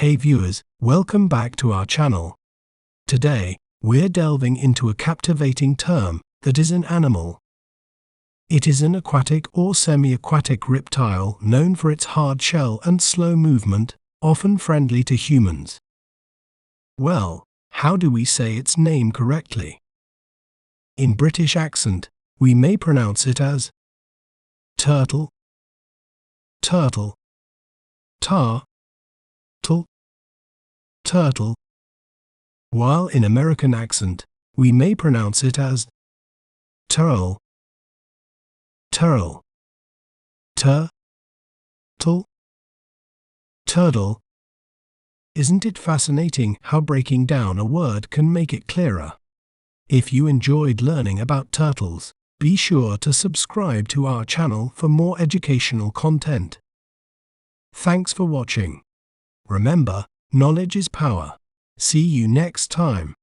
Hey viewers, welcome back to our channel. Today, we're delving into a captivating term that is an animal. It is an aquatic or semi-aquatic reptile known for its hard shell and slow movement, often friendly to humans. Well, how do we say its name correctly? In British accent, we may pronounce it as turtle, turtle, turtle, while in American accent, we may pronounce it as turtle, turtle, turtle. Isn't it fascinating how breaking down a word can make it clearer? If you enjoyed learning about turtles, be sure to subscribe to our channel for more educational content. Thanks for watching. Remember, knowledge is power. See you next time.